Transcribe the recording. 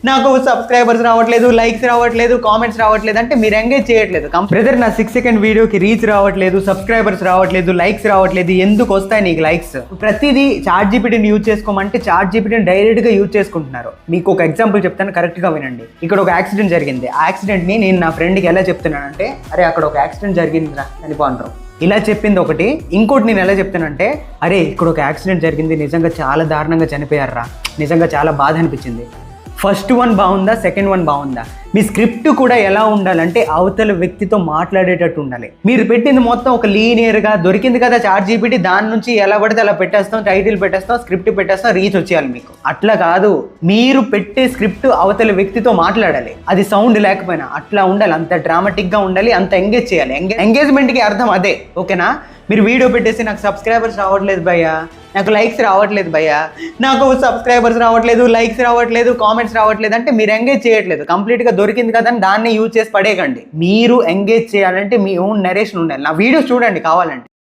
నాకు సబ్స్క్రైబర్స్ రావట్లేదు, లైక్స్ రావట్లేదు, కామెంట్స్ రావట్లేదు అంటే మీరు ఎంగేజ్ చేయట్లేదు. బ్రదర్ నా 6 సెకండ్ వీడియోకి రీచ్ రావట్లేదు, సబ్స్క్రైబర్స్ రావట్లేదు, లైక్స్ రావట్లేదు, ఎందుకు వస్తాయి నీకు లైక్స్? ప్రతిదీ చాట్ జీపీటీని యూజ్ చేసుకోమంటే చాట్ జీపీటీని డైరెక్ట్గా యూజ్ చేసుకుంటున్నారు. మీకు ఒక ఎగ్జాంపుల్ చెప్తాను, కరెక్ట్గా వినండి. ఇక్కడ ఒక యాక్సిడెంట్ జరిగింది. ఆ యాక్సిడెంట్ని నేను నా ఫ్రెండ్కి ఎలా చెప్తున్నానంటే, అరే అక్కడ ఒక యాక్సిడెంట్ జరిగిందిరా చనిపోంటారు ఇలా చెప్పింది ఒకటి. ఇంకోటి నేను ఎలా చెప్తానంటే, అరే ఇక్కడ ఒక యాక్సిడెంట్ జరిగింది, నిజంగా చాలా దారుణంగా చనిపోయారా, నిజంగా చాలా బాధ అనిపించింది. ఫస్ట్ వన్ బాగుందా, సెకండ్ వన్ బాగుందా? మీ స్క్రిప్ట్ కూడా ఎలా ఉండాలంటే అవతల వ్యక్తితో మాట్లాడేటట్టు ఉండాలి. మీరు పెట్టింది మొత్తం ఒక లీనియర్గా దొరికింది కదా చాట్ జీపీటీ, దాని నుంచి ఎలా పడితే అలా పెట్టేస్తాం, టైటిల్ పెట్టేస్తాం, స్క్రిప్ట్ పెట్టేస్తాం, రీచ్ వచ్చేయాలి మీకు. అట్లా కాదు, మీరు పెట్టే స్క్రిప్ట్ అవతల వ్యక్తితో మాట్లాడాలి. అది సౌండ్ లేకపోయినా అట్లా ఉండాలి, అంత డ్రామాటిక్గా ఉండాలి, అంత ఎంగేజ్ చేయాలి. ఎంగేజ్మెంట్కి అర్థం అదే, ఓకేనా? మీరు వీడియో పెట్టేసి నాకు సబ్స్క్రైబర్స్ రావట్లేదు భయ్యా, నాకు లైక్స్ రావట్లేదు భయ్యా, నాకు సబ్స్క్రైబర్స్ రావట్లేదు, లైక్స్ రావట్లేదు, కామెంట్స్ రావట్లేదు అంటే మీరు ఎంగేజ్ చేయట్లేదు. కంప్లీట్గా దొరికింది కదా అని దాన్ని యూజ్ చేసి పడేయకండి. మీరు ఎంగేజ్ చేయాలంటే మీ ఓన్ నరేషన్ ఉండాలి. నా వీడియోస్ చూడండి కావాలంటే.